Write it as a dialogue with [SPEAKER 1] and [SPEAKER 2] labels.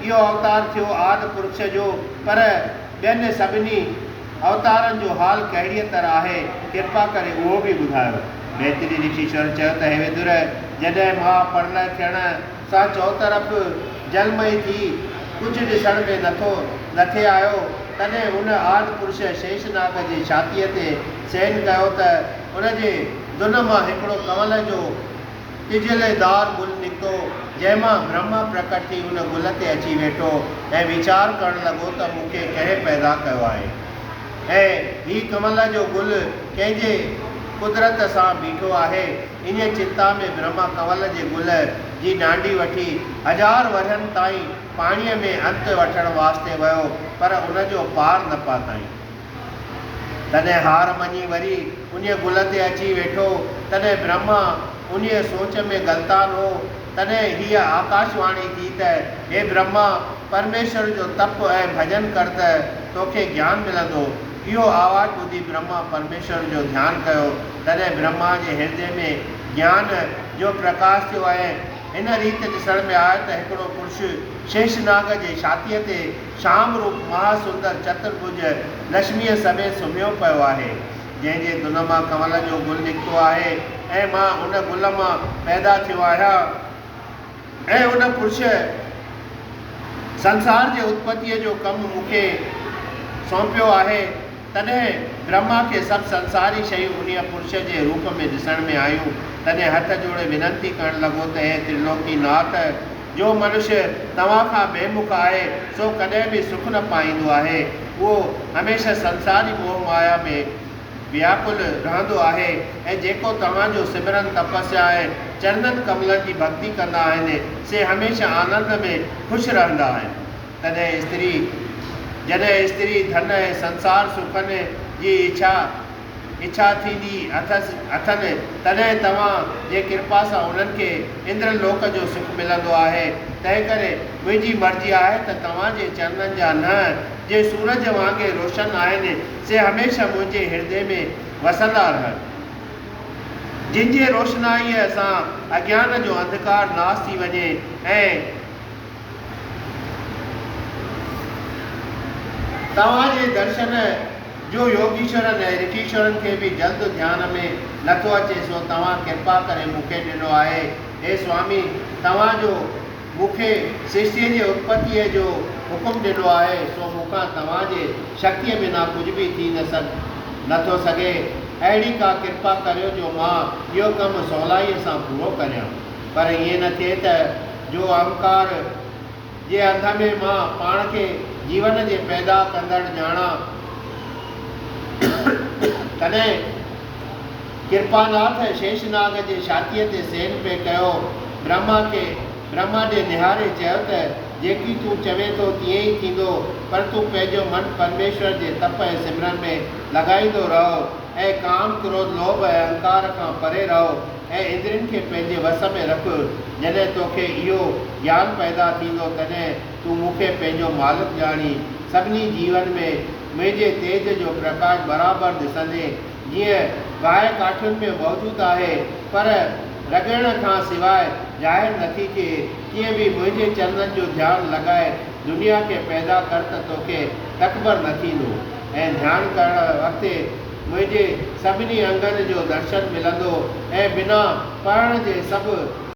[SPEAKER 1] इहो अवतार थियो आदि पुरुष जो, पर ॿियनि सभिनी अवतारनि जो हाल कहिड़ीअ तरह आहे, कृपा करे उहो बि ॿुधायो। मैत्री ऋषीश्वर चयो त हे विदुर, जॾहिं महाप्रलय थियण सां चौतरफ़ जलमय थी कुझु ॾिसण में नथे आयो, तॾहिं उन आदि पुरुष शेषनाग जी छातीअ ते सैन कयो त उनजे दुन मां हिकिड़ो कमल जो तिजलेदार गुल निकितो, जंहिंमां ब्रह्मा प्रकट थी उन गुल ते अची वेठो ऐं वीचार करणु लॻो त मूंखे कंहिं पैदा कयो आहे ऐं हीउ कमल जो गुल कंहिंजे कुदरत सां बीठो आहे। इन चिंता में ब्रह्मा कमल जे गुल जी डांडी वठी 1000 वरहनि ताईं पाणीअ में अंत वठण वास्ते वियो, पर उनजो पार न पाताईं। तॾहिं हार मञी वरी उन गुल ते अची वेठो। तॾहिं ब्रह्मा उन सोच में गलतान हो। तॾहिं हीअ आकाशवाणी थी त हे ब्रह्मा, परमेश्वर जो तप ऐं भजन कर त तोखे ज्ञान मिलंदो। इहो आवाज़ु ॿुधी ब्रह्मा परमेश्वर जो ध्यानु कयो। तॾहिं ब्रह्मा जे हृदय में ज्ञान जो प्रकाश थियो ऐं हिन रीति ॾिसण में आयो त हिकिड़ो पुरुष शेषनाग जे छातीअ ते शाम रूप महासुंदर चतुर्भुज लक्ष्मीअ समेत सुम्हियो पियो आहे, जंहिंजे दुन मां कमल जो गुल निकितो आहे ऐं मां उन गुल मां पैदा थियो आहियां ऐं उन पुरुष संसार जे उत्पत्तीअ जो कमु मूंखे सौंपियो आहे। तॾहिं ब्रह्मा खे सभु संसारी शयूं उन पुरुष जे रूप में ॾिसण में आयूं। तॾहिं हथ जोड़े विनंती करणु लॻो त हे त्रिलोकीनाथ, जो मनुष्य तव्हां खां बेमुख आहे सो कॾहिं बि सुख न पाईंदो आहे। उहो हमेशह संसारी मोह माया में व्याकुल रहंदो आहे ऐं जेको तव्हांजो सिमरन तपस्या ऐं चरणनि कमलनि जी भक्ति कंदा आहिनि से हमेशह आनंद में ख़ुशि रहंदा आहिनि। जॾहिं स्त्री धन ऐं संसार सुखनि जी इच्छा थींदी अथनि, तॾहिं तव्हां जे कृपा सां उन्हनि खे इंद्रलोक जो सुख मिलंदो आहे। तंहिं करे मुंहिंजी मर्ज़ी आहे त तव्हांजे चरणनि जा न जे सूरज वांगुरु रोशन आहिनि से हमेशह मुंहिंजे हृदय में वसंदा रहनि, जिन जे रोशनाईअ सां अज्ञान जो अंधकार नाश थी वञे ऐं तव्हांजे दर्शन जो योगीश्वरनि ऐं ऋषीश्वरनि खे बि जल्द ध्यान में नथो अचे, सो तव्हां कृपा करे मूंखे ॾिनो आहे। हे स्वामी, तव्हांजो मूंखे सृष्टिअ जे उत्पत्तीअ जो हुकुम ॾिनो आहे, सो मूंखां तव्हांजे शक्तिअ बिना कुझु बि थी नथो सघे। अहिड़ी का कृपा करियो जो मां इहो कमु सवलाईअ सां पूरो करियां, पर ईअं न थिए त जो अहंकार जे अंध में मां पाण खे जीवन जे पैदा कंदड़ ॼाणा। तॾहिं कृपानाथ शेषनाग जे छातीअ ते सेन पे कयो। ब्रह्मा ॾे निहारे चयो त जेकी तूं चवे थो तीअं ई थींदो, पर तूं पंहिंजो मन परमेश्वर जे तप ऐं सिमरन में लॻाईंदो रहो ऐं काम, क्रोध, लोभ ऐं अहंकार खां परे रहो ऐं इंद्रियनि खे पंहिंजे वस में रख। जॾहिं तोखे इहो ज्ञान पैदा थींदो तॾहिं तूं मूंखे पंहिंजो मालिक ॼाणी सभिनी जीवन में मुंहिंजे तेज जो प्रकाश बराबरि ॾिसंदे, जीअं गाहि काठियुनि में मौजूदु आहे पर रगड़ खां सवाइ ज़ाहिर नथी थिए, तीअं बि मुंहिंजे चरणनि जो ध्यानु लॻाए दुनिया खे पैदा कर त तोखे तकबर न थींदो ऐं ध्यानु करण वक़्तु मुंहिंजे सभिनी अंगनि जो दर्शन मिलंदो ऐं बिना पढ़ण जे सभु